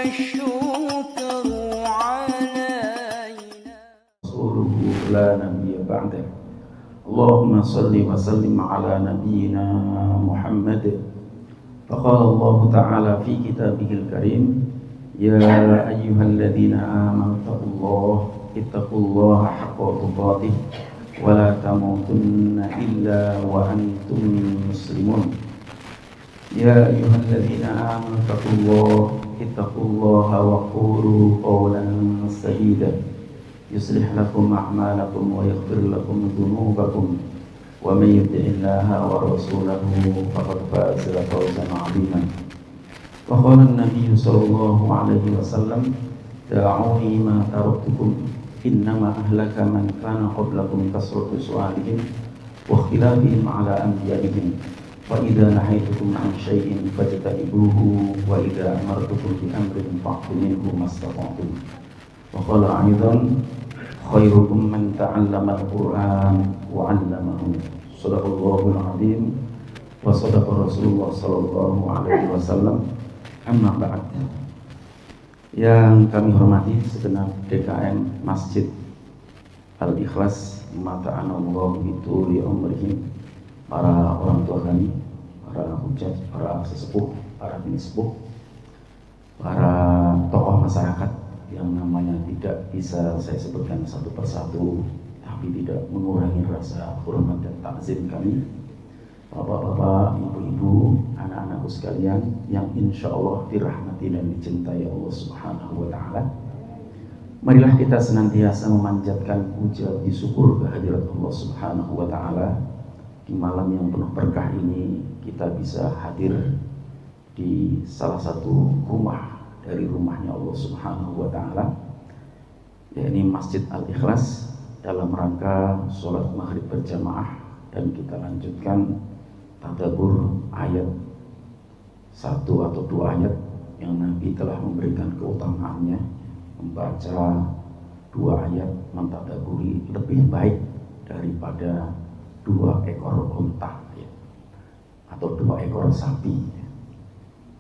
الشكر علينا رسوله لا نبي بعده. اللهم صل وسلم على نبينا محمد. فقال الله تعالى في كتابه الكريم: يا أيها الذين آمنوا اتقوا الله حق تقاته ولا تموتن إلا وأنتم مسلمون. يا أيها الذين آمنوا اتقوا الله وقولوا قولا سديدا يصلح لكم أعمالكم ويغفر لكم ذنوبكم ومن يطع الله ورسوله فقد فاز فوزا عظيما. وقال النبي صلى الله عليه وسلم: دعوني ما تركتكم إنما أهلك من كان قبلكم كثرة سؤالهم واختلافهم على أنبيائهم وإذا نهيتكم عن شيء فاجتنبوه وإذا أمرتكم بأمر فأتوا منه ما استطعتم. وقال أيضا: خيركم من تعلم القرآن وعلمه. صدق الله العظيم وصدق رسول الله صلى الله عليه وسلم. Amma ba'd. Yang kami hormati segenap DKM Masjid Al-Ikhlas Mata'anallahu bituli umrihim, para orang tua kami, para hujat, para sesepuh, para penispuh, para tokoh masyarakat yang namanya tidak bisa saya sebutkan satu persatu, tapi tidak mengurangi rasa hormat dan takzim kami, bapak-bapak, ibu-ibu, anak-anakku sekalian yang insya Allah dirahmati dan dicintai Allah Subhanahu wa Ta'ala. Marilah kita senantiasa memanjatkan puja puji syukur kehadirat Allah Subhanahu wa Ta'ala. Di malam yang penuh berkah ini kita bisa hadir di salah satu rumah dari rumahnya Allah Subhanahu wa Ta'ala, yakni Masjid Al-Ikhlas, dalam rangka sholat maghrib berjamaah, dan kita lanjutkan tadabbur ayat satu atau dua ayat yang Nabi telah memberikan keutamaannya. Membaca dua ayat mentadabburi lebih baik daripada 2 ekor unta ya, atau 2 ekor sapi ya.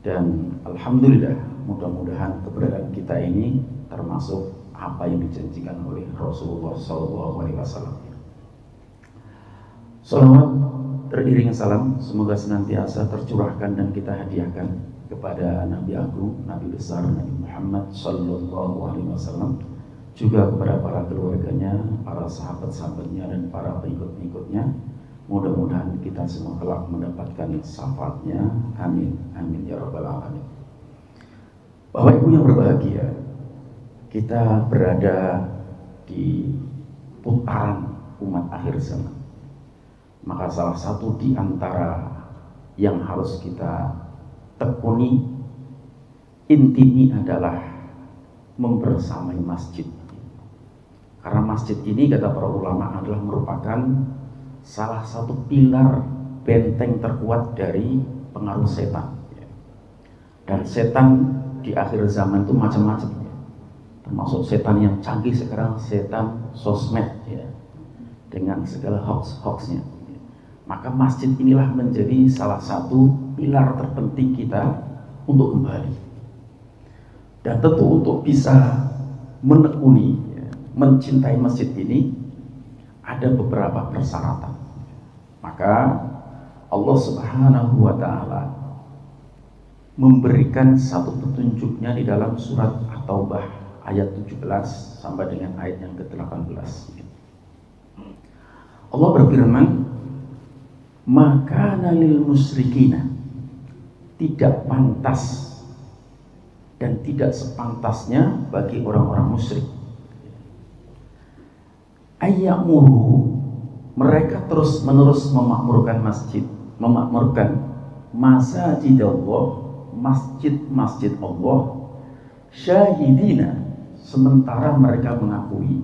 Dan alhamdulillah, mudah-mudahan keberadaan kita ini termasuk apa yang dijanjikan oleh Rasulullah SAW. Salawat teriring salam semoga senantiasa tercurahkan dan kita hadiahkan kepada Nabi Agung, Nabi besar Nabi Muhammad SAW, juga kepada para keluarganya, para sahabat-sahabatnya, dan para pengikut-pengikutnya. Mudah-mudahan kita semua kelak mendapatkan syafaatnya. Amin, amin ya rabbal alamin. Bapak Ibu yang berbahagia, kita berada di putaran umat akhir zaman. Maka salah satu di antara yang harus kita tekuni, intimi adalah membersamai masjid. Karena masjid ini, kata para ulama, adalah merupakan salah satu pilar benteng terkuat dari pengaruh setan. Dan setan di akhir zaman itu macam-macam ya. Termasuk setan yang canggih sekarang, setan sosmed ya, dengan segala hoax-hoaxnya. Maka masjid inilah menjadi salah satu pilar terpenting kita untuk kembali. Dan tentu untuk bisa menekuni, mencintai masjid ini ada beberapa persyaratan. Maka Allah Subhanahu wa Ta'ala memberikan satu petunjuknya di dalam surat At-Taubah ayat 17 sampai dengan ayat yang ke-18. Allah berfirman, maka lil musyrikina, tidak pantas dan tidak sepantasnya bagi orang-orang musyrik, ayyamuru, mereka terus menerus memakmurkan masjid, memakmurkan masjid Allah, masjid-masjid Allah, syahidina, sementara mereka mengakui,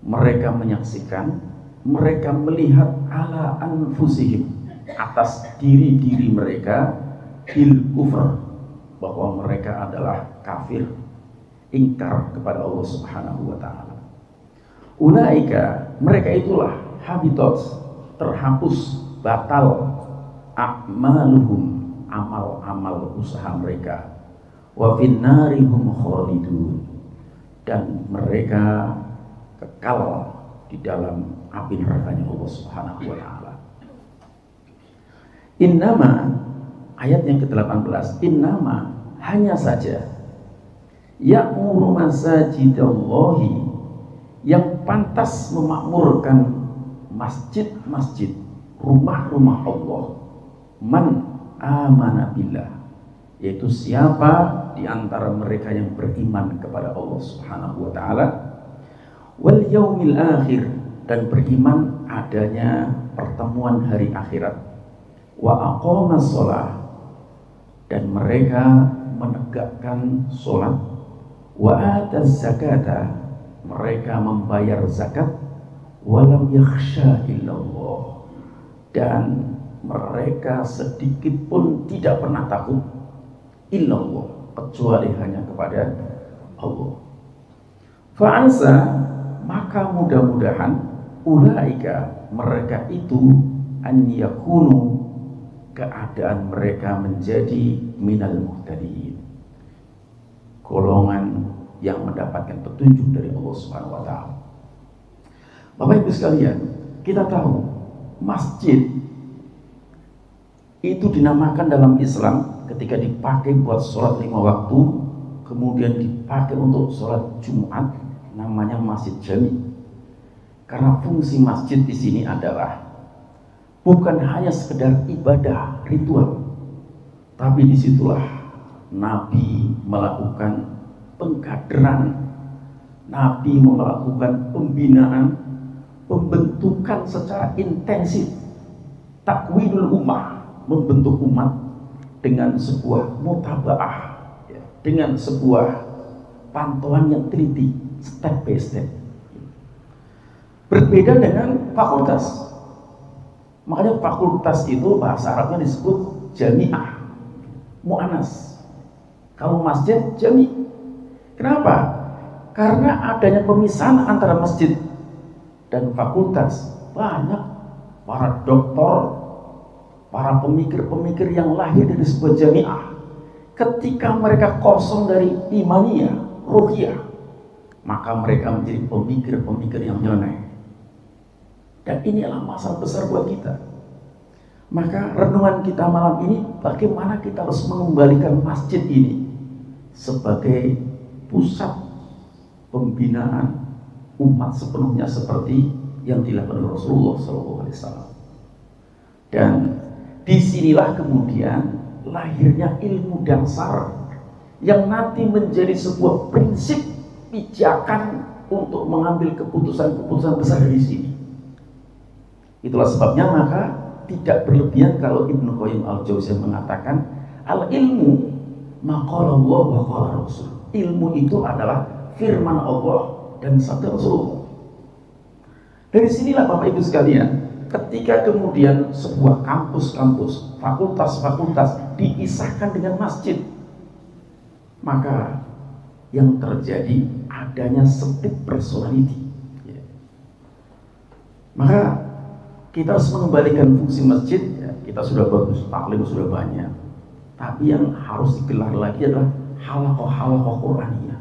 mereka menyaksikan, mereka melihat ala anfusihim, atas diri-diri mereka, bil kufr, bahwa mereka adalah kafir, ingkar kepada Allah Subhanahu wa Ta'ala. Ulaika, mereka itulah habitat, terhapus, batal, a'maluhum, amal-amal usaha mereka, wa finnari hum khalidun, dan mereka kekal di dalam api nerakanya Allah Subhanahu wa taala. Innama, ayat yang ke-18, innama, hanya saja, ya'muru masajidallahi, yang pantas memakmurkan masjid-masjid, rumah-rumah Allah, man amana billah, yaitu siapa di antara mereka yang beriman kepada Allah Subhanahu wa taala, wal yaumil akhir, dan beriman adanya pertemuan hari akhirat, wa aqamas shalah, dan mereka menegakkan sholat, wa ataz zakata, mereka membayar zakat, walam yakhsha illallah, dan mereka sedikit pun tidak pernah takut illallah, kecuali hanya kepada Allah. Fa'ansa, maka mudah-mudahan ulaika, mereka itu, an yakunu, keadaan mereka menjadi minal muhtadin, golongan yang mendapatkan petunjuk dari Allah Subhanahu wa taala. Bapak Ibu sekalian, kita tahu masjid itu dinamakan dalam Islam ketika dipakai buat sholat 5 waktu, kemudian dipakai untuk sholat Jumat, namanya masjid jami. Karena fungsi masjid di sini adalah bukan hanya sekedar ibadah ritual, tapi disitulah Nabi melakukan pengkaderan, Nabi melakukan pembinaan, pembentukan secara intensif, takwinul ummah, membentuk umat dengan sebuah mutabaah, dengan sebuah pantauan yang teliti, step by step. Berbeda dengan fakultas. Makanya fakultas itu bahasa Arabnya disebut jami'ah, mu'anas. Kalau masjid jami. Kenapa? Karena adanya pemisahan antara masjid dan fakultas. Banyak para doktor, para pemikir-pemikir yang lahir dari sebuah jami'ah, ketika mereka kosong dari imaniyah, ruhiyah, maka mereka menjadi pemikir-pemikir yang nyeleneh. Dan ini adalah masalah besar buat kita. Maka renungan kita malam ini, bagaimana kita harus mengembalikan masjid ini sebagai pusat pembinaan umat sepenuhnya seperti yang dilakukan Rasulullah SAW. Dan disinilah kemudian lahirnya ilmu dasar yang nanti menjadi sebuah prinsip pijakan untuk mengambil keputusan-keputusan besar dari sini. Itulah sebabnya maka tidak berlebihan kalau Ibnu Qayyim al-Jauziyah mengatakan al-ilmu maqala Allah wa qala Rasul. Ilmu itu adalah firman Allah dan sabda Rasulullah. Dari sinilah Bapak Ibu sekalian, ketika kemudian sebuah kampus-kampus, fakultas-fakultas dipisahkan dengan masjid, maka yang terjadi adanya split personality. Maka kita harus mengembalikan fungsi masjid. Kita sudah bagus, taklim sudah banyak, tapi yang harus digelar lagi adalah halaqah-halaqah Qur'aniyah.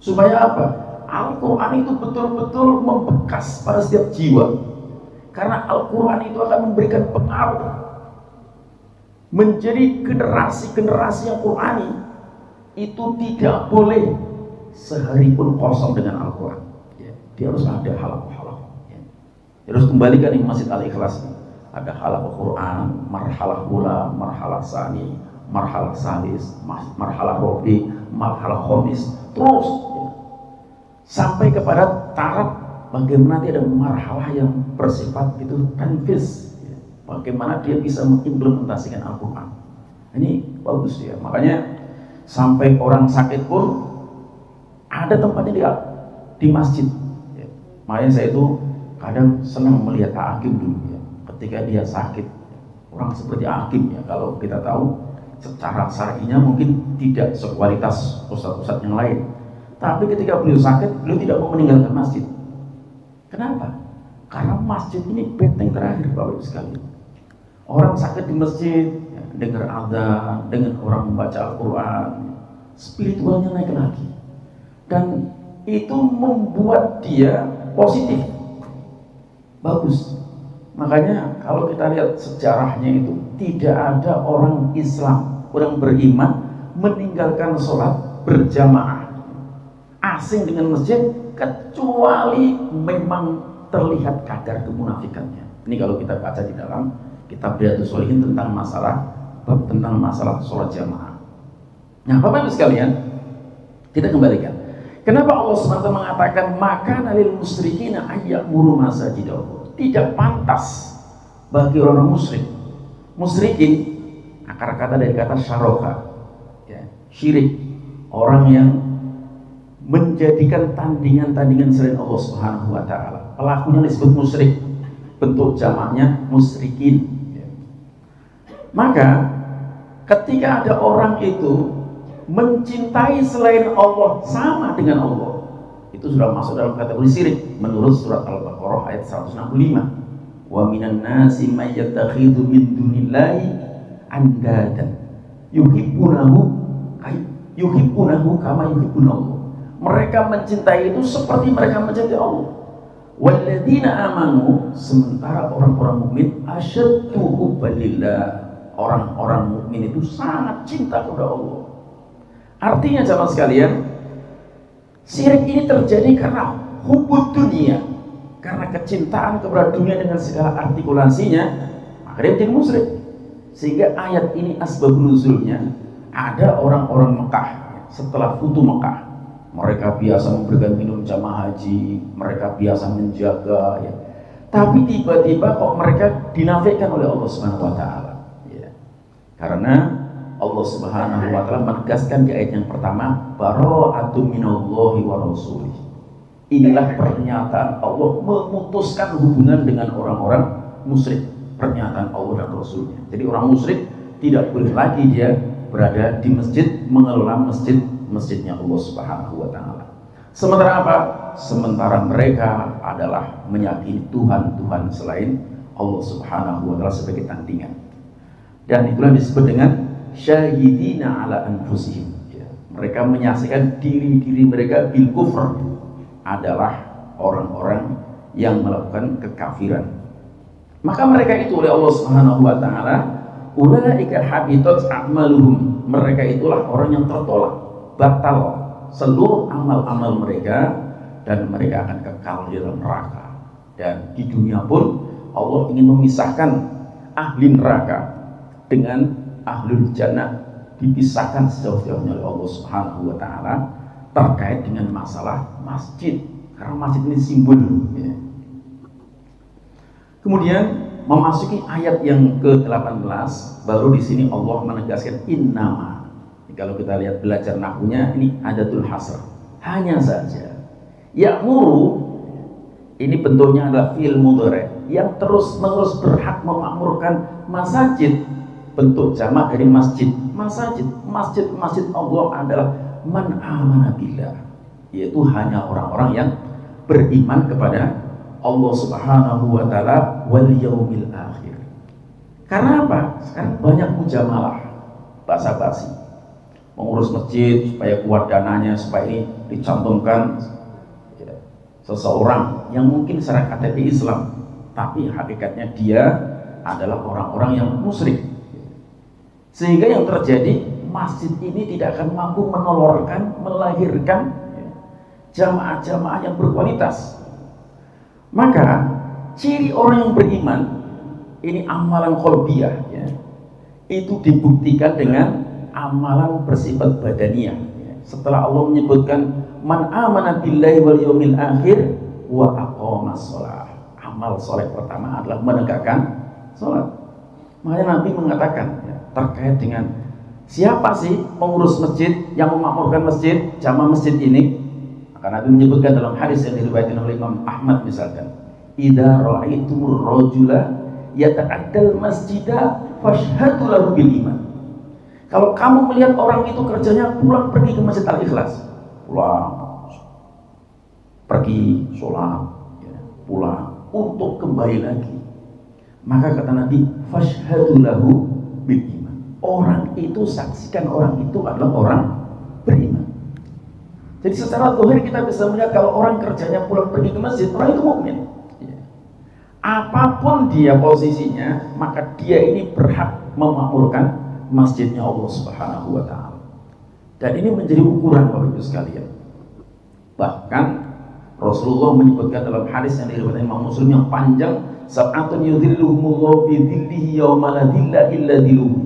Supaya apa? Al-Quran itu betul-betul membekas pada setiap jiwa. Karena Al-Quran itu akan memberikan pengaruh menjadi generasi-generasi yang Qur'ani. Itu tidak boleh sehari pun kosong dengan Al-Quran. Dia harus ada halaqah-halaqah. Terus kembalikan di Masjid Al-Ikhlas, ada halaqah Quran, marhalah ula, marhalah sani, marhalah salis, marhalah robi, marhalah khomis, terus sampai kepada taraf bagaimana dia ada marhalah yang bersifat itu tanfiz, bagaimana dia bisa mengimplementasikan Al-Quran. Ini bagus ya, makanya sampai orang sakit pun ada tempatnya di masjid. Makanya saya itu kadang senang melihat Pak Hakim dulu ya, ketika dia sakit, orang seperti Hakim ya, kalau kita tahu secara syar'inya mungkin tidak sekualitas ustadz-ustadz yang lain, tapi ketika beliau sakit, beliau tidak mau meninggalkan masjid. Kenapa? Karena masjid ini benteng terakhir Bapak Ibu sekalian. Orang sakit di masjid, ya, dengar adzan, dengan orang membaca Al-Quran, spiritualnya naik lagi, dan itu membuat dia positif, bagus. Makanya kalau kita lihat sejarahnya itu tidak ada orang Islam, orang beriman meninggalkan sholat berjamaah asing dengan masjid kecuali memang terlihat kadar kemunafikannya. Ini kalau kita baca di dalam kitab Riyadhus Shalihin tentang masalah sholat jamaah. Nah, Bapak Ibu sekalian, kita kembalikan. Kenapa Allah SWT mengatakan maka nalil musyrikina ayyamuru masajidallah? Tidak pantas bagi orang musyrik. Musyrikin akar kata dari kata syaraka, ya, syirik, orang yang menjadikan tandingan-tandingan selain Allah Subhanahu wa taala. Pelakunya disebut musyrik, bentuk jamaknya musyrikin. Ya. Maka ketika ada orang itu mencintai selain Allah sama dengan Allah, itu sudah masuk dalam kategori syirik menurut surat Al-Baqarah ayat 165. Wa minan nasi may yattakhidhu min dunillahi andadan yuhibbunahu kama yuhibbunallah. Mereka mencintai itu seperti mereka mencintai Allah. Walladzina amanu, sementara orang-orang mukmin asyaddu hubban lillah. Orang-orang mukmin itu sangat cinta kepada Allah. Artinya jamaah sekalian, syirik ini terjadi karena hubud dunia, karena kecintaan kepada dunia dengan segala artikulasinya, maka dia menjadi musyrik. Sehingga ayat ini asbabun nuzulnya, ada orang-orang Mekah setelah Futuh Mekah, mereka biasa memberikan minum jamaah haji, mereka biasa menjaga, ya. Tapi tiba-tiba kok mereka dinafikan oleh Allah Subhanahu wa taala, ya. Karena Allah Subhanahu wa taala menegaskan di ayat yang pertama, bara'atu minallahi wa rasulih. Inilah pernyataan Allah memutuskan hubungan dengan orang-orang musyrik, pernyataan Allah dan Rasulnya. Jadi orang musyrik tidak boleh lagi dia berada di masjid, mengelola masjidnya Allah Subhanahu wa taala. Sementara apa? Sementara mereka adalah meyakini Tuhan selain Allah Subhanahu wa taala sebagai tandingan. Dan itulah disebut dengan syahidina ala anfusihim, ya. Mereka menyaksikan diri-diri mereka bil kufr, adalah orang-orang yang melakukan kekafiran. Maka mereka itu oleh Allah Subhanahu wa taala, ulaika habitat a'maluhum, mereka itulah orang yang tertolak, batal seluruh amal-amal mereka, dan mereka akan kekal di dalam neraka. Dan di dunia pun Allah ingin memisahkan ahli neraka dengan ahlul jannah, dipisahkan sejauh-jauhnya oleh Allah Subhanahu wa taala terkait dengan masalah masjid, karena masjid ini simbol, ya. Kemudian memasuki ayat yang ke-18, baru di sini Allah menegaskan innama. Kalau kita lihat belajar nahwunya, ini adatul hasr, hanya saja. Ya'muru, ini bentuknya adalah fi'il mudhari yang terus-menerus berhak memakmurkan masjid. Bentuk jamak dari masjid. Masjid Allah adalah man amana billah, yaitu hanya orang-orang yang beriman kepada Allah Subhanahu wa taala wal yaumil akhir. Karena apa? Sekarang banyak mujamalah, basa-basi, mengurus masjid supaya kuat dananya, supaya ini dicantumkan, ya, seseorang yang mungkin secara KTP Islam, tapi hakikatnya dia adalah orang-orang yang musyrik. Sehingga yang terjadi, masjid ini tidak akan mampu melahirkan jamaah-jamaah yang berkualitas. Maka ciri orang yang beriman, ini amalan qalbiyah, ya, itu dibuktikan dengan amalan bersifat badaniyah, ya. Setelah Allah menyebutkan man amana billahi wal yaumil akhir wa aqamas shalah, amal soleh pertama adalah menegakkan sholat. Makanya Nabi mengatakan, ya, terkait dengan siapa sih pengurus masjid yang memakmurkan masjid, jamaah masjid ini, maka Nabi menyebutkan dalam hadis yang diriwayatkan oleh Imam Ahmad misalkan, idza ra'aitumur rajula yata'addal masjidah fashhadu lahu bil iman. Kalau kamu melihat orang itu kerjanya pulang pergi ke Masjid Al-Ikhlas, pulang pergi sholat, ya, pulang untuk kembali lagi, maka kata Nabi fashhadu lahu bil iman, orang itu saksikan orang itu adalah orang beriman. Jadi secara zahir kita bisa melihat kalau orang kerjanya pulang pergi ke masjid, orang itu mukmin. Apapun dia posisinya, maka dia ini berhak memakmurkan masjidnya Allah Subhanahu wa Ta'ala. Dan ini menjadi ukuran Bapak Ibu sekalian. Bahkan Rasulullah menyebutkan dalam hadis yang diriwayatkan Imam Muslim yang panjang, sab'atun yudhilluhumullahu fi dhillihi yawma la dhilla illa dhilluhu.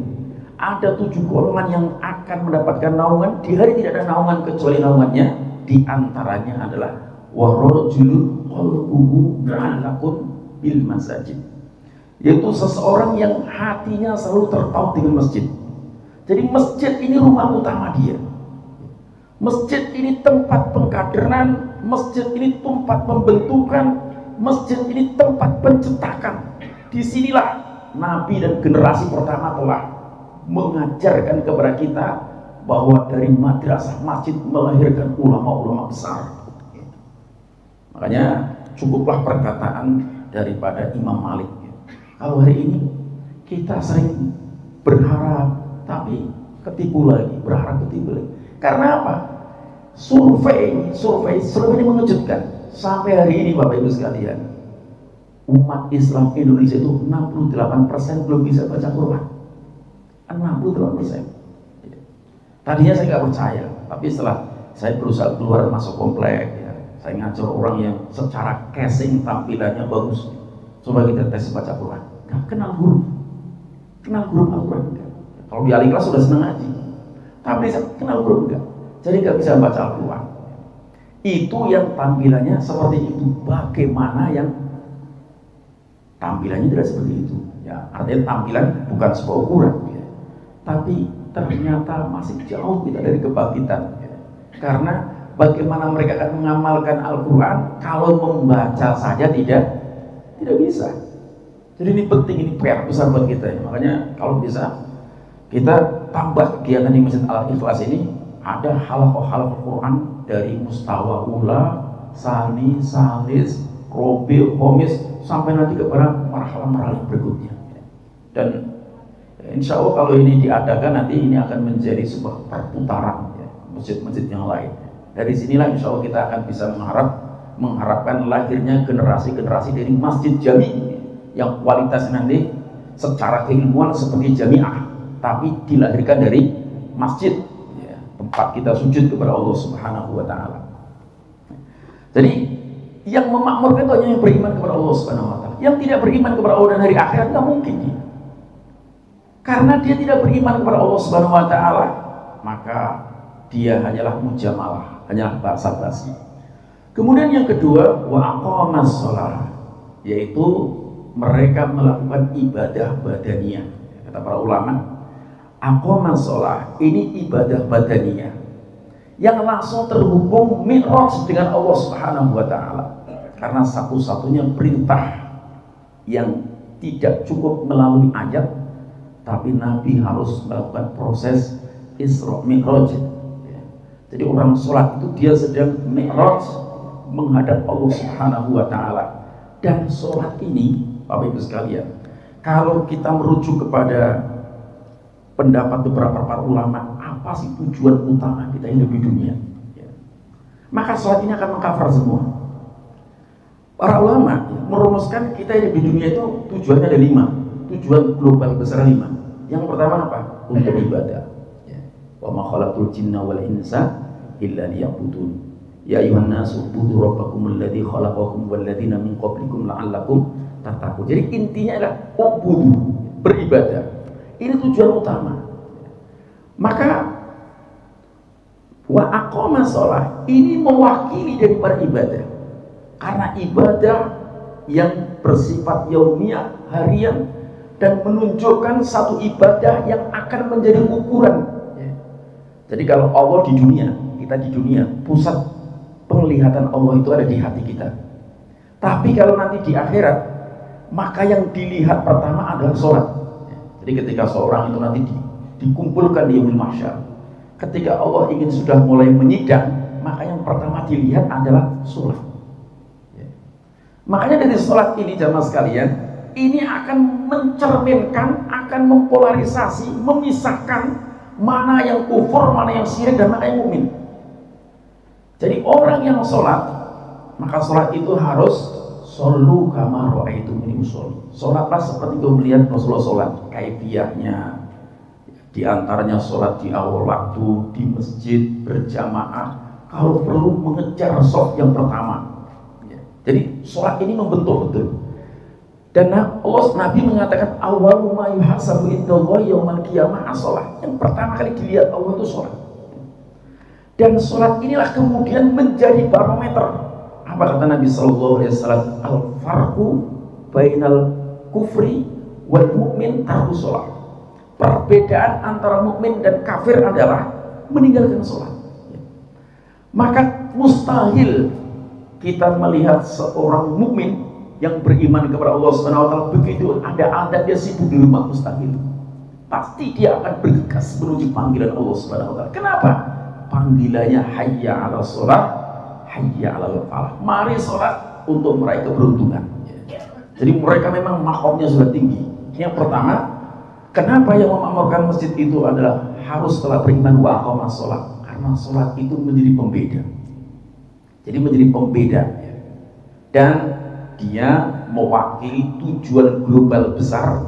Ada 7 golongan yang akan mendapatkan naungan di hari tidak ada naungan kecuali naungannya. Di antaranya adalah warajulun qalbuhu mu'allaqun bil masajid, yaitu seseorang yang hatinya selalu terpaut dengan masjid. Jadi masjid ini rumah utama dia. Masjid ini tempat pengkaderan, masjid ini tempat pembentukan, masjid ini tempat pencetakan. Disinilah Nabi dan generasi pertama telah mengajarkan kepada kita bahwa dari madrasah masjid melahirkan ulama-ulama besar. Makanya cukuplah perkataan daripada Imam Malik. Kalau hari ini kita sering berharap tapi ketipu lagi, berharap ketipu lagi. Karena apa? Survei ini mengejutkan. Sampai hari ini Bapak Ibu sekalian, umat Islam Indonesia itu 68% belum bisa baca Quran. 68%. Tadinya saya nggak percaya, tapi setelah saya berusaha keluar masuk komplek, ya, saya ngajar orang yang secara casing tampilannya bagus. Coba kita tes baca Quran, nggak kenal huruf Al-Quran enggak. Kalau di ahli kelas sudah senang ngaji, tapi saya kenal huruf enggak, jadi nggak bisa baca Al-Quran. Itu yang tampilannya seperti itu. Bagaimana yang tampilannya tidak seperti itu? Ya, artinya tampilan bukan sebuah ukuran. Ya. Tapi ternyata masih jauh kita dari kebangkitan. Karena bagaimana mereka akan mengamalkan Al-Quran kalau membaca saja tidak bisa. Jadi ini penting, ini PR besar buat kita ya. Makanya kalau bisa kita tambah kegiatan di Masjid Al-Ikhlas ini, ada halaqah Quran dari mustawa ula, sani, salis, robi, khomis, sampai nanti kepada marhalah-marhalah berikutnya. Dan insya Allah kalau ini diadakan nanti ini akan menjadi sebuah perputaran ya, masjid-masjid yang lain. Dari sinilah insya Allah kita akan bisa mengharapkan lahirnya generasi-generasi dari masjid jami yang kualitasnya nanti secara keilmuan seperti jamiah, tapi dilahirkan dari masjid ya, tempat kita sujud kepada Allah Subhanahu wa Ta'ala. Jadi yang memakmurkan itu hanya yang beriman kepada Allah Subhanahu wa Ta'ala. Yang tidak beriman kepada Allah dan hari akhirat nggak mungkin dia. Karena dia tidak beriman kepada Allah Subhanahu wa Ta'ala, maka dia hanyalah mujamalah, hanyalah basa-basi. Kemudian yang kedua, wa aqamas shalah, yaitu mereka melakukan ibadah badaniyah. Kata para ulama, aqamas shalah ini ibadah badaniyah yang langsung terhubung mi'raj dengan Allah Subhanahu wa Ta'ala. Karena satu-satunya perintah yang tidak cukup melalui ayat, tapi Nabi harus melakukan proses Isra Mi'raj. Jadi orang sholat itu dia sedang mi'raj menghadap Allah Subhanahu wa Ta'ala. Dan sholat ini Bapak Ibu sekalian, kalau kita merujuk kepada pendapat beberapa para ulama, apa sih tujuan utama kita hidup di dunia? Maka sholat ini akan mengcover semua. Para ulama merumuskan kita hidup di dunia itu tujuannya ada 5. Tujuan global besar 5. Yang pertama apa? Untuk ibadah. Wa ma khalaqtul jinna wal insa illa liya'budun. Ya ayuhan nasu ubudu rabbakumul ladzi khalaqakum wal ladzina min qablikum la'allakum tattaqun. Jadi intinya adalah ubudu, beribadah. Ini tujuan utama. Maka wa aqamas shalah ini mewakili daripada ibadah. Karena ibadah yang bersifat yaumiyah, harian, dan menunjukkan satu ibadah yang akan menjadi ukuran. Jadi kalau Allah di dunia, kita di dunia, pusat penglihatan Allah itu ada di hati kita. Tapi kalau nanti di akhirat, maka yang dilihat pertama adalah sholat. Jadi ketika seorang itu nanti dikumpulkan di yaumul mahsyar, ketika Allah ingin sudah mulai menyidang, maka yang pertama dilihat adalah sholat. Makanya dari sholat ini jamaah sekalian, ini akan mencerminkan, akan mempolarisasi, memisahkan mana yang kufur, mana yang syirik, dan mana yang mukmin. Jadi orang yang sholat, maka sholat itu harus shollu kama ra'aitumuni usolli. Sholatlah seperti kau melihat Rasulullah sholat. Kaifiyahnya, di antaranya sholat di awal waktu, di masjid, berjamaah. Kalau perlu mengejar shaf yang pertama. Jadi sholat ini membentuk betul. Dan Nabi mengatakan awwalu ma yuhasabu indallahi yaumil qiyamah as-shalah. Yang pertama kali dilihat Allah itu sholat. Dan sholat inilah kemudian menjadi barometer. Apa kata Nabi sallallahu alaihi wasallam? Al-farqu bainal kufri wal mu'min tarku sholat. Perbedaan antara mukmin dan kafir adalah meninggalkan sholat. Maka mustahil kita melihat seorang mukmin yang beriman kepada Allah Subhanahu wa taala begitu ada dia sibuk di rumah, mustahil. Pasti dia akan bergegas menuju panggilan Allah Subhanahu wa taala. Kenapa? Panggilannya hayya 'ala shalah, hayya 'alal falah. Mari salat untuk meraih keberuntungan. Jadi mereka memang makomnya sudah tinggi. Yang pertama, kenapa yang memakmurkan masjid itu adalah harus telah beriman wa aqamas shalah? Karena salat itu menjadi pembeda. Jadi menjadi pembeda. Dan dia mewakili tujuan global besar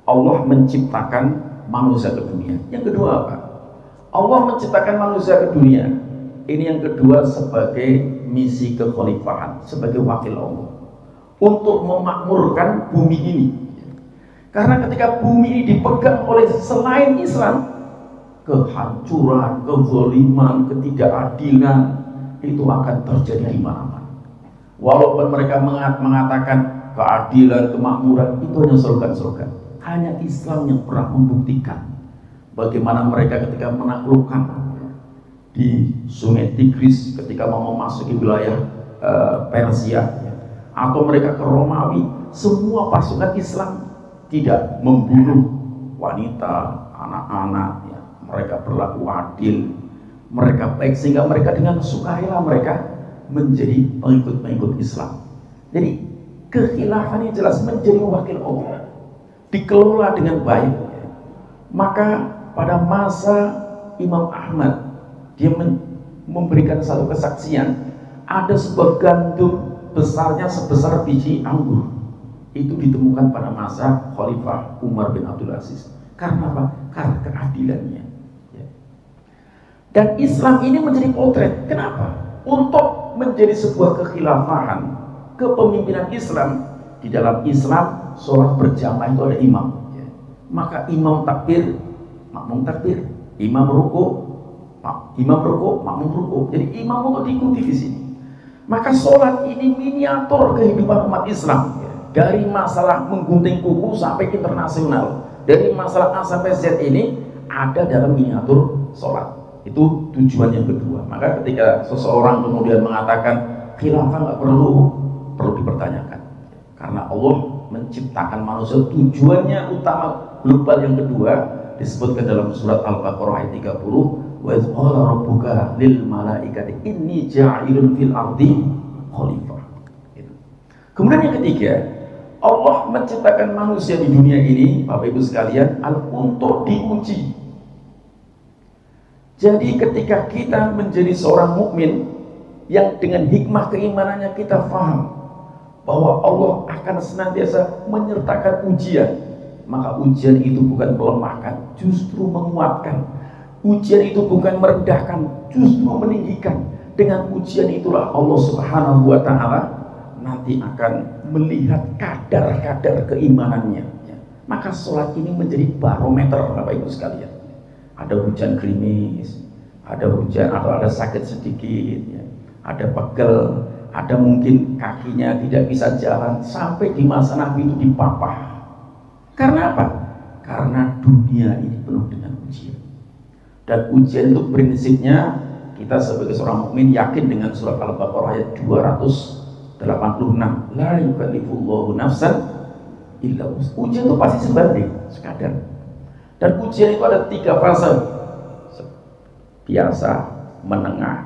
Allah menciptakan manusia ke dunia. Yang kedua apa? Allah menciptakan manusia ke dunia. Ini yang kedua sebagai misi kekhalifahan, sebagai wakil Allah untuk memakmurkan bumi ini. Karena ketika bumi ini dipegang oleh selain Islam, kehancuran, kezaliman, ketidakadilan itu akan terjadi di mana-mana. Walaupun mereka mengatakan keadilan, kemakmuran, itu hanya slogan-slogan. Hanya Islam yang pernah membuktikan bagaimana mereka ketika menaklukkan di Sungai Tigris, ketika mau memasuki wilayah Persia, atau mereka ke Romawi, semua pasukan Islam tidak membunuh wanita, anak-anak, ya. Mereka berlaku adil, mereka baik, sehingga mereka dengan sukarela mereka menjadi pengikut-pengikut Islam. Jadi kekhilafan ini jelas menjadi wakil Allah, dikelola dengan baik. Maka pada masa Imam Ahmad, dia memberikan satu kesaksian, ada sebuah gandum besarnya sebesar biji anggur, itu ditemukan pada masa Khalifah Umar bin Abdul Aziz. Karena apa? Karena keadilannya. Dan Islam ini menjadi potret. Kenapa? Untuk menjadi sebuah kekhilafahan, kepemimpinan Islam. Di dalam Islam, sholat berjamaah itu ada imam. Maka imam takbir, makmum takbir, imam ruku, makmum ruku. Jadi imam untuk diikuti di sini. Maka sholat ini miniatur kehidupan umat Islam. Dari masalah menggunting kuku sampai internasional, dari masalah A sampai Z ini ada dalam miniatur sholat. Itu tujuan yang kedua. Maka ketika seseorang kemudian mengatakan khilafah nggak perlu dipertanyakan, karena Allah menciptakan manusia, tujuannya utama global yang kedua disebutkan dalam surat Al-Baqarah ayat 30, wa idz qala rabbuka lil malaikati inni ja'ilun fil ardi khalifah. Kemudian yang ketiga, Allah menciptakan manusia di dunia ini, Bapak Ibu sekalian, untuk diuji. Jadi ketika kita menjadi seorang mukmin yang dengan hikmah keimanannya kita paham bahwa Allah akan senantiasa menyertakan ujian, maka ujian itu bukan melemahkan, justru menguatkan. Ujian itu bukan merendahkan, justru meninggikan. Dengan ujian itulah Allah Subhanahu wa taala nanti akan melihat kadar-kadar keimanannya. Maka sholat ini menjadi barometer, Bapak Ibu sekalian. Ada hujan gerimis, ada hujan atau ada sakit sedikit, ya. Ada pegel, ada mungkin kakinya tidak bisa jalan, sampai di masa Nabi itu dipapah. Karena apa? Karena dunia ini penuh dengan ujian. Dan ujian itu prinsipnya kita sebagai seorang mukmin yakin dengan surat Al-Baqarah ayat 286, la yukallifullahu nafsan illa wus'aha. Ujian itu pasti sebanding, sekadar. Dan ujian itu ada 3 fase: biasa, menengah,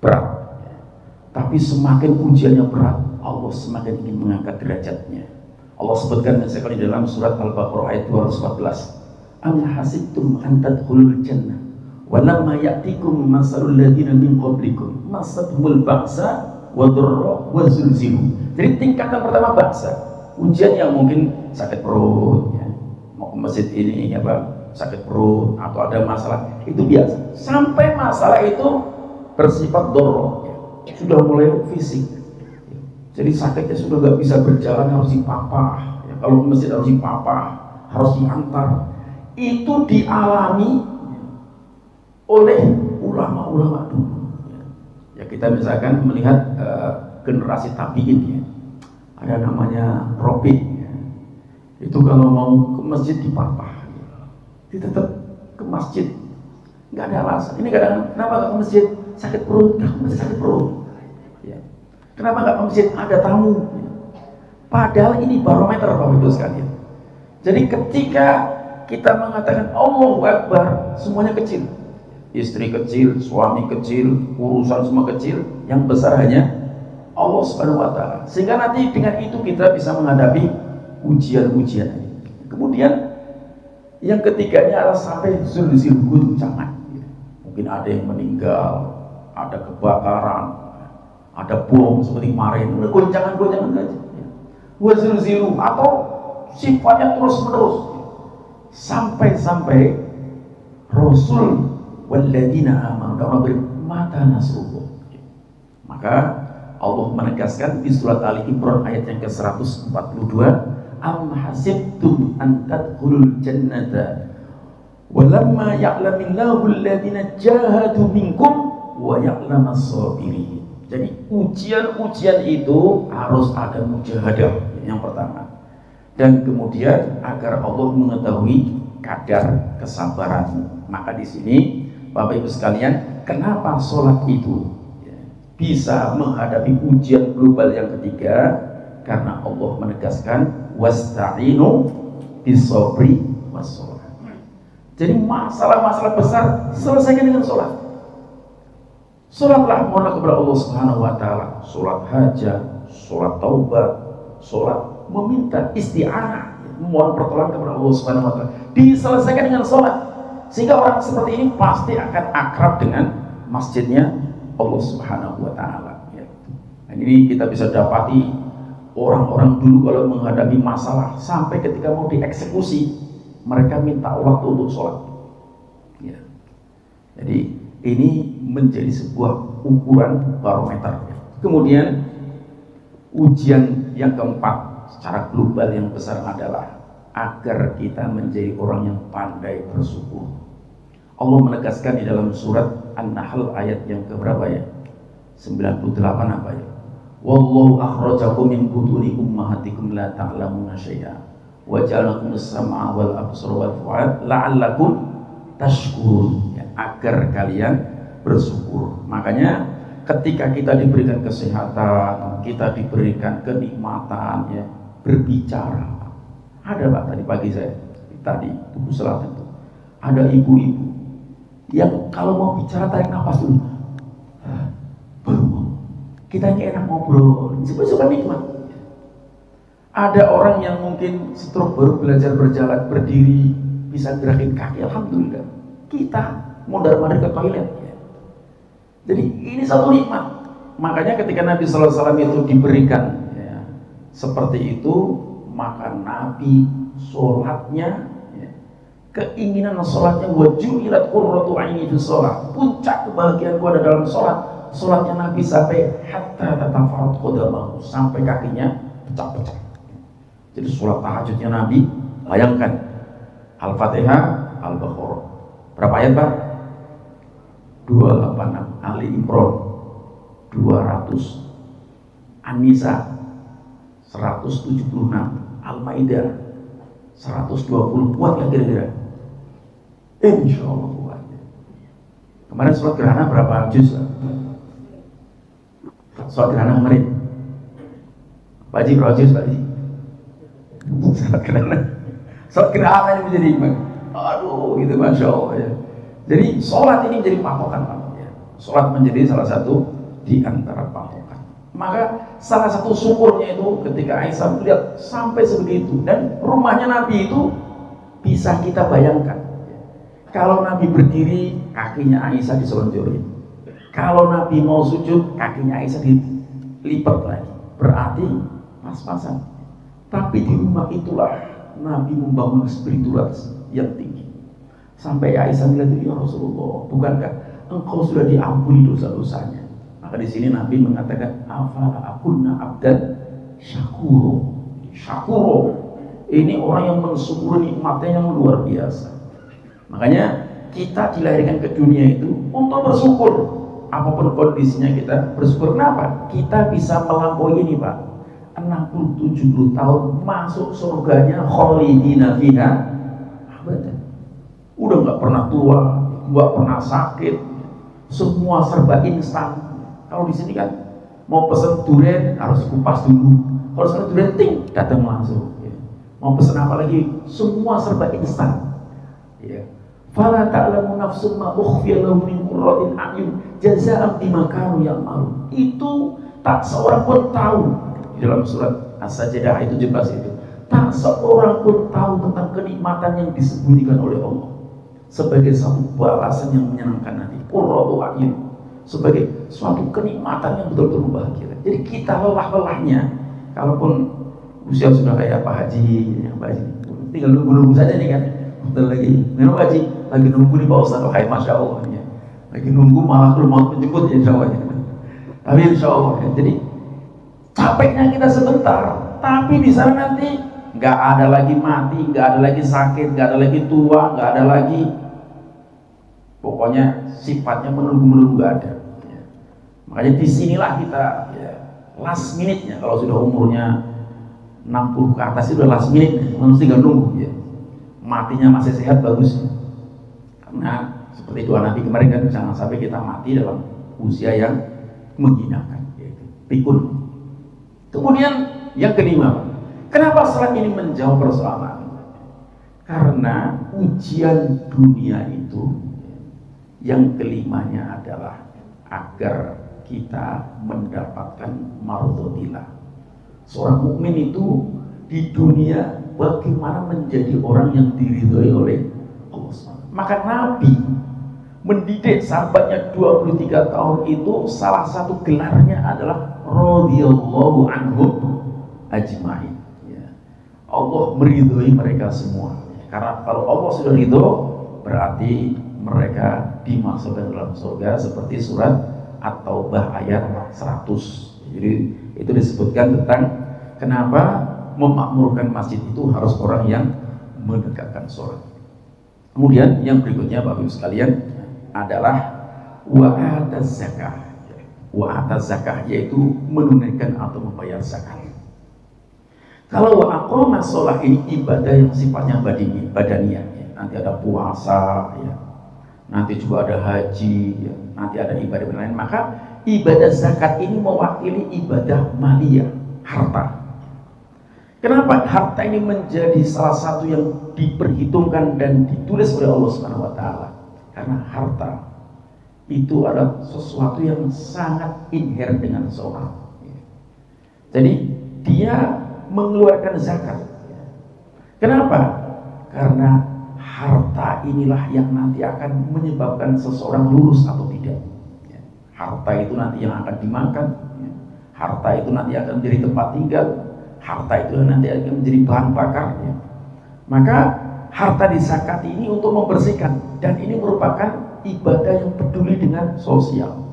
berat. Tapi semakin ujiannya berat, Allah semakin ingin mengangkat derajatnya. Allah sebutkan sekali dalam surat Al-Baqarah ayat 214. Am hasibtum an tadkhulul jannah walamma ya'tikum masalul ladzina min qablikum masathumul ba'sa wa dharra wa zulzilu. Jadi tingkatan pertama ba'sa, ujian yang mungkin sakit perut ya. Mau ke masjid ini apa sakit perut atau ada masalah, itu biasa. Sampai masalah itu bersifat dharra ya. Sudah mulai fisik. Jadi sakitnya sudah gak bisa berjalan, harus dipapah ya. Kalau ke masjid harus dipapah, harus diantar. Itu dialami oleh ulama-ulama dulu ya. Kita misalkan melihat generasi tabi'in ya. Ada namanya Robi ya. Itu kalau mau ke masjid dipapah ya. Dia tetap ke masjid, nggak ada alasan. Ini kadang kenapa gak ke masjid? Sakit perut, gak ke masjid sakit perut ya. Kenapa gak ke masjid? Ada tamu ya. Padahal ini barometer Bapak Ibu sekalian. Jadi ketika kita mengatakan Allahu Akbar, semuanya kecil. Istri kecil, suami kecil, urusan semua kecil. Yang besar hanya Allah Subhanahu wa Ta'ala. Sehingga nanti dengan itu kita bisa menghadapi ujian-ujian. Kemudian yang ketiganya adalah sampai zulzil guncangan. Mungkin ada yang meninggal, ada kebakaran, ada bom seperti kemarin, goncangan-goncangan saja. Wazulzilu atau sifatnya terus-menerus. Sampai Rasul walladzina amanu mata nasrullah. Maka Allah menegaskan di surat Ali Imran ayat yang ke-142, am hasibtum an tadkhulul jannata walamma ya'lamillahu alladzina jahadu minkum wa ya'lamas sabirin. Jadi ujian-ujian itu harus ada mujahadah yang pertama. Dan kemudian agar Allah mengetahui kadar kesabaranmu. Maka di sini Bapak Ibu sekalian, kenapa sholat itu bisa menghadapi ujian global yang ketiga? Karena Allah menegaskan wasta'inu bis-sabri was-shalah. Jadi masalah-masalah besar selesaikan dengan sholat. Sholatlah mohonlah kepada Allah Subhanahu wa Ta'ala. Sholat hajat, sholat taubat, sholat meminta isti'anah, mohon pertolongan kepada Allah Subhanahu wa Ta'ala, diselesaikan dengan sholat. Sehingga orang seperti ini pasti akan akrab dengan masjidnya Allah Subhanahu wa Ta'ala ya. Nah, ini kita bisa dapati orang-orang dulu kalau menghadapi masalah sampai ketika mau dieksekusi mereka minta waktu untuk sholat ya. Jadi ini menjadi sebuah ukuran barometer ya. Kemudian ujian yang keempat secara global yang besar adalah agar kita menjadi orang yang pandai bersyukur. Allah menegaskan di dalam surat An-Nahl ayat yang keberapa ya? 98 apa ya? Wallahu akhrajakum min butuni ummahatikum la ta'lamuna syai'a wa ja'alakum as-sam'a wal absara wal fu'ad la'allakum tashkurun ya, agar kalian bersyukur. Makanya ketika kita diberikan kesehatan, kita diberikan kenikmatan ya, berbicara. Ada Pak tadi pagi saya tadi buku selatan itu ada ibu-ibu yang kalau mau bicara tarik nafas dulu, baru mau. Kita ini enak ngobrol, suka nikmat. Ada orang yang mungkin stroke baru belajar berjalan, berdiri, bisa gerakin kaki, alhamdulillah. Kita mondar-mandir ke toilet. Ya. Jadi ini satu nikmat. Makanya ketika Nabi Sallallahu Alaihi Wasallam itu diberikan ya, seperti itu, maka Nabi sholatnya ya, keinginan sholatnya wajulat qurratu aini fi sholat, puncak kebahagiaan gua ada dalam sholat. Sholatnya Nabi sampai hatta tatafarat qadamahu, sampai kakinya pecah-pecah. Jadi sholat tahajudnya Nabi, bayangkan Al-Fatihah, Al-Baqarah berapa ayat Pak? 286, Ali Imran 200, An-Nisa 176, Al-Maidah 120. Kuat gak kira-kira? Insya Allah kuat. Kemarin sholat gerhana berapa juz? Sholat gerhana kemarin Pak Haji berapa juz Pak Haji? Sholat gerhana ini menjadi aduh itu Masya Allah ya. Jadi sholat ini menjadi patokan ya. Sholat menjadi salah satu di antara patokan. Maka salah satu syukurnya itu ketika Aisyah melihat sampai sebegitu, dan rumahnya Nabi itu bisa kita bayangkan. Kalau Nabi berdiri, kakinya Aisyah diselonjorin. Kalau Nabi mau sujud, kakinya Aisyah dilipat lagi. Berarti pas-pasan. Tapi di rumah itulah Nabi membangun spiritualitas yang tinggi. Sampai Aisyah bilang, ya Rasulullah, bukankah engkau sudah diampuni dosa-dosanya? Maka di sini Nabi mengatakan, afala akunna abdan syakuro. Syakuro, ini orang yang mensyukuri nikmatnya yang luar biasa. Makanya kita dilahirkan ke dunia itu untuk bersyukur. Apapun kondisinya kita bersyukur. Kenapa? Kita bisa melampaui ini, Pak, 60-70 tahun masuk surganya khalidina fiha abadan. Udah nggak pernah tua, nggak pernah sakit, semua serba instan. Kalau di sini kan mau pesen durian harus kupas dulu. Kalau pesen durian ting datang langsung. Ya. Mau pesen apa lagi? Semua serba instan. Ya. Fala ta'lamu nafsum ma ukhfiya lahum min qurratin a'yun jazaa'an bima kanu ya'malun. Itu tak seorang pun tahu. Di dalam surat As-Sajdah itu jelas itu. Tak seorang pun tahu tentang kenikmatan yang disembunyikan oleh Allah sebagai satu balasan yang menyenangkan hati. Qurratu a'yun, sebagai suatu kenikmatan yang betul-betul membahagiakan. Jadi kita lelah-lelahnya, kalaupun usia sudah kayak Pak Haji, Pak Haji, tinggal nunggu-nunggu saja nih kan. Betul lagi, minum Haji, lagi nunggu nih Pak Ustaz, hai Masya Allah ya. Lagi nunggu malah belum mau menjemput ya, insya Allah ya. Tapi insya Allah ya. Jadi capeknya kita sebentar, tapi di sana nanti nggak ada lagi mati, nggak ada lagi sakit, nggak ada lagi tua, nggak ada lagi, pokoknya sifatnya menunggu-menunggu nggak ada. Ya. Makanya disinilah kita ya, last minute-nya, kalau sudah umurnya 60 ke atas itu udah last minute, mesti nggak nunggu ya. Matinya masih sehat bagus. Karena seperti doa Nabi kemarin kan, jangan sampai kita mati dalam usia yang menghinakan, yaitu pikun. Kemudian yang kelima, kenapa salat ini menjawab persoalan? Karena ujian dunia itu yang kelimanya adalah agar kita mendapatkan mardhatillah. Seorang mukmin itu di dunia bagaimana menjadi orang yang diridhoi oleh Allah SWT. Maka Nabi mendidik sahabatnya 23 tahun itu, salah satu gelarnya adalah radhiyallahu anhum ajma'in. Ya. Allah meridhoi mereka semua. Karena kalau Allah sudah ridho, berarti mereka dimasukkan dalam surga, seperti surat At-Taubah ayat 100. Jadi itu disebutkan tentang kenapa memakmurkan masjid itu harus orang yang menegakkan sholat. Kemudian yang berikutnya Bapak Ibu sekalian adalah wa'ataz zakah. Wa'ataz zakah yaitu menunaikan atau membayar zakat. Kalau wa'aqamah sholat ini ibadah yang sifatnya badaniyah, ya. Nanti ada puasa, ya. Nanti juga ada haji, ya. Nanti ada ibadah lain. Maka ibadah zakat ini mewakili ibadah maliyah, harta. Kenapa harta ini menjadi salah satu yang diperhitungkan dan ditulis oleh Allah Subhanahu wa taala? Karena harta itu adalah sesuatu yang sangat inherent dengan seorang. Jadi dia mengeluarkan zakat. Kenapa? Karena harta inilah yang nanti akan menyebabkan seseorang lurus atau tidak. Harta itu nanti yang akan dimakan. Harta itu nanti akan menjadi tempat tinggal. Harta itu nanti akan menjadi bahan bakar. Maka harta disakati ini untuk membersihkan, dan ini merupakan ibadah yang peduli dengan sosial.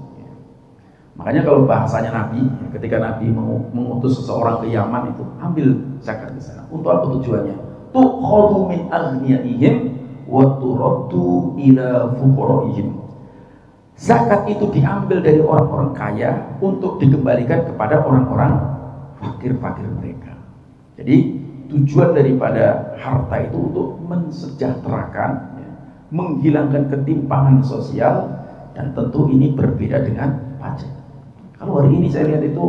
Makanya kalau bahasanya Nabi, ketika Nabi mengutus seseorang ke Yaman itu, ambil zakat di sana. Untuk apa tujuannya? Tu'khadhu min aghniyaihim wa turaddu ila fuqaraihim. Zakat itu diambil dari orang-orang kaya untuk dikembalikan kepada orang-orang fakir-fakir mereka. Jadi tujuan daripada harta itu untuk mensejahterakan, ya, menghilangkan ketimpangan sosial, dan tentu ini berbeda dengan pajak. Kalau hari ini saya lihat itu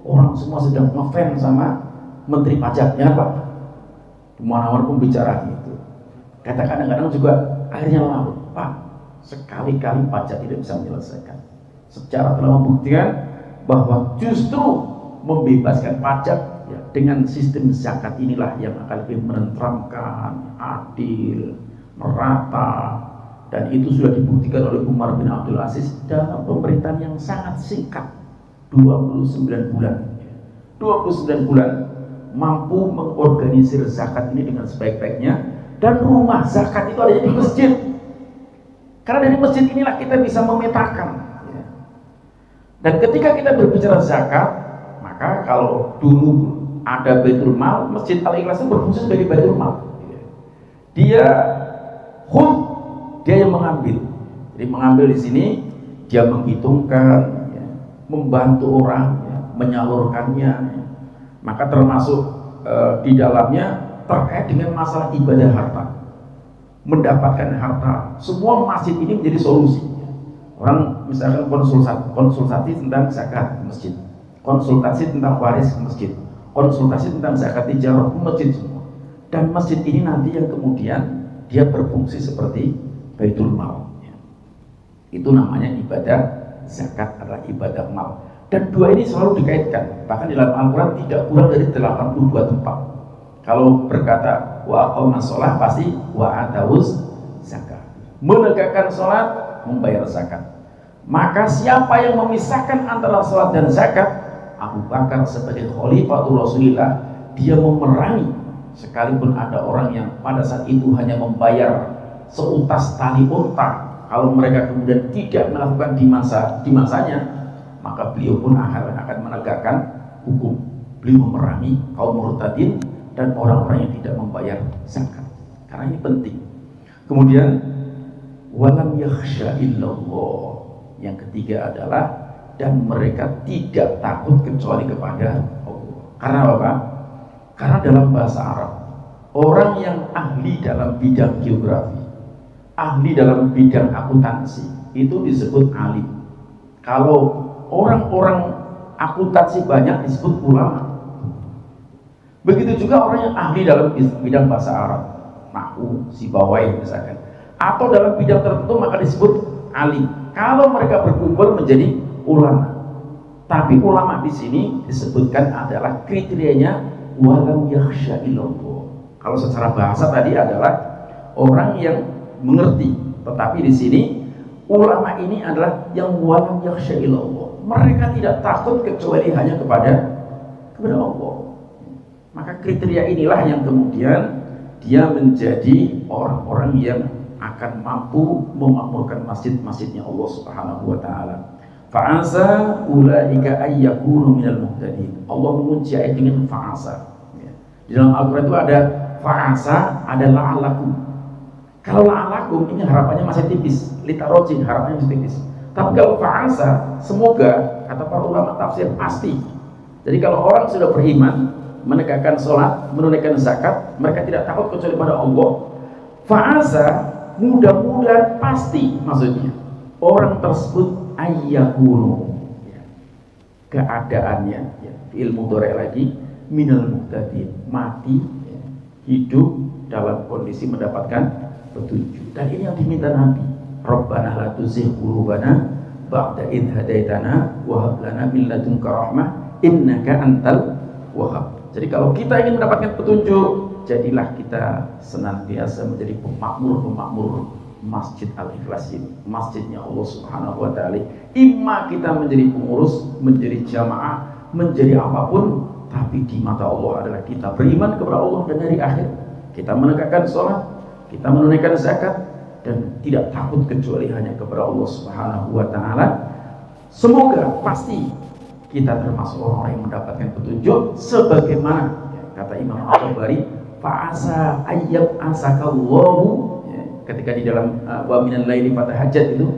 orang semua sedang ngefans sama menteri pajaknya, Pak. Dimana-mana pun bicara gitu. Kata kadang-kadang juga akhirnya lalu, Pak, sekali-kali pajak tidak bisa menyelesaikan. Secara telah membuktikan bahwa justru membebaskan pajak ya, dengan sistem zakat inilah yang akan lebih menenteramkan, adil, merata, dan itu sudah dibuktikan oleh Umar bin Abdul Aziz dalam pemerintahan yang sangat singkat, 29 bulan. 29 bulan mampu mengorganisir zakat ini dengan sebaik-baiknya, dan rumah zakat itu adanya di masjid. Karena dari masjid inilah kita bisa memetakan. Dan ketika kita berbicara zakat, maka kalau dulu ada Baitul Mal, Masjid Al-Ikhlas itu berfungsi sebagai Baitul Mal. Dia yang mengambil. Jadi mengambil di sini, dia menghitungkan, ya, membantu orang, ya, menyalurkannya. Ya. Maka termasuk di dalamnya terkait dengan masalah ibadah harta, mendapatkan harta. Semua masjid ini menjadi solusi. Orang misalkan konsultasi tentang zakat di masjid, konsultasi tentang waris ke masjid, konsultasi tentang zakat tijarah ke masjid semua. Dan masjid ini nanti yang kemudian dia berfungsi seperti Baitul Mal. Itu namanya ibadah zakat, adalah ibadah mal. Dan dua ini selalu dikaitkan. Bahkan di dalam Al-Quran tidak kurang dari 82 tempat. Kalau berkata wa aqamas shalah pasti wa atawus zakat. Menegakkan sholat, membayar zakat. Maka siapa yang memisahkan antara sholat dan zakat, Abu Bakar sebagai Khalifatul Rasulillah, dia memerangi. Sekalipun ada orang yang pada saat itu hanya membayar seutas tali unta, kalau mereka kemudian tidak melakukan di masanya, maka beliau pun akan menegakkan hukum. Beliau memerangi kaum murtadin dan orang-orang yang tidak membayar zakat. Karena ini penting. Kemudian walam yakhsha illallah. Yang ketiga adalah dan mereka tidak takut kecuali kepada Allah. Karena apa? Karena dalam bahasa Arab, orang yang ahli dalam bidang geografi, ahli dalam bidang akuntansi, itu disebut alim. Kalau orang-orang akuntansi banyak disebut ulama. Begitu juga orang yang ahli dalam bidang bahasa Arab, nahwu, sibawai misalkan, atau dalam bidang tertentu maka disebut alim. Kalau mereka berkumpul menjadi ulama. Tapi ulama di sini disebutkan adalah kriterianya walam yakhsha illallah. Kalau secara bahasa tadi adalah orang yang mengerti, tetapi di sini ulama ini adalah yang walam yakhsha illallah. Mereka tidak takut kecuali hanya kepada Allah. Maka kriteria inilah yang kemudian dia menjadi orang-orang yang akan mampu memakmurkan masjid-masjidnya Allah Subhanahu wa taala. Fa'asa ulaika ayyakunu minal muhtadin. Allah mengunci ayat dengan fa'asa. Di dalam Al-Qur'an itu ada fa'asa, ada la'alakum. Kalau la'alakum ini harapannya masih tipis, litarojin harapannya masih tipis. Tapi kalau fa'asa, semoga, kata para ulama tafsir, pasti. Jadi kalau orang sudah beriman, menegakkan sholat, menunaikan zakat, mereka tidak takut kecuali pada Allah. Fa'asa, mudah-mudahan pasti, maksudnya orang tersebut ayyakunu, ya, keadaannya, ya, ilmu mudhari lagi, minal muhtadin, mati, ya, hidup dalam kondisi mendapatkan petunjuk. Dan ini yang diminta Nabi, Rabbana la tuzigh qulubana ba'da idh hadaitana wa hab lana min ladunka rahmah innaka antal wahhab. Jadi kalau kita ingin mendapatkan petunjuk, jadilah kita senantiasa menjadi pemakmur Masjid Al-Ikhlas ini, masjidnya Allah Subhanahu wa taala. Imma kita menjadi pengurus, menjadi jamaah, menjadi apapun, tapi di mata Allah adalah kita beriman kepada Allah dan hari akhir. Kita menegakkan sholat, kita menunaikan zakat, dan tidak takut kecuali hanya kepada Allah Subhanahu wa taala. Semoga pasti kita termasuk orang yang mendapatkan petunjuk sebagaimana kata Imam Al-Tabari, fa'asa ayyab asakallahu, ya, ketika di dalam wa minal laili fatahajjat itu,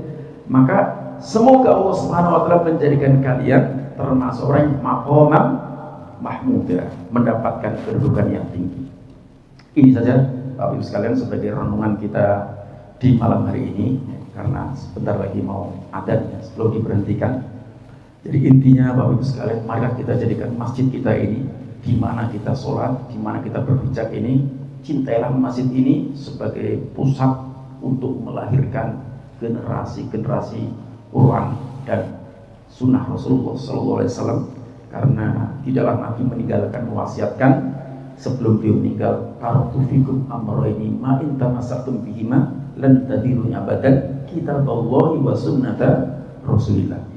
maka semoga Allah Subhanahu wa taala menjadikan kalian termasuk orang yang maqamam mahmudah, mendapatkan kedudukan yang tinggi. Ini saja Bapak Ibu sekalian sebagai renungan kita di malam hari ini, ya, karena sebentar lagi mau adzan, ya, sebelum diberhentikan. Jadi intinya Bapak Ibu sekalian, marilah kita jadikan masjid kita ini, di mana kita sholat, di mana kita berpijak ini, cintailah masjid ini sebagai pusat untuk melahirkan generasi-generasi orang dan sunnah Rasulullah SAW, karena tidaklah Nabi meninggalkan mewasiatkan sebelum beliau meninggal, taraktu fikum amrayni ma in tamassaktum bihima lan tadilu abadan kitaballahi wa sunnata Rasulillah.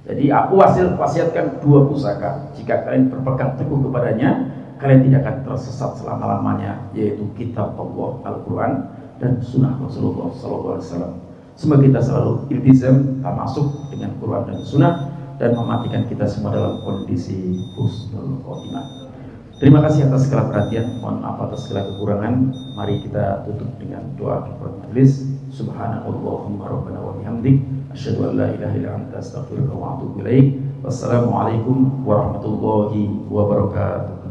Jadi aku wasiatkan dua pusaka, jika kalian berpegang teguh kepadanya, kalian tidak akan tersesat selama-lamanya, yaitu kitab Allah Al-Quran dan sunnah Rasulullah SAW. Semoga kita selalu iltizam, termasuk dengan Quran dan sunnah, dan mematikan kita semua dalam kondisi husnul khotimah. Terima kasih atas segala perhatian, mohon maaf atas segala kekurangan. Mari kita tutup dengan doa kifaratul majelis. Subhanallahumma rabbana wa bihamdik, asyhadu an la ilaha illa anta, astaghfiruka wa atubu ilaik. Wassalamualaikum warahmatullahi wabarakatuh.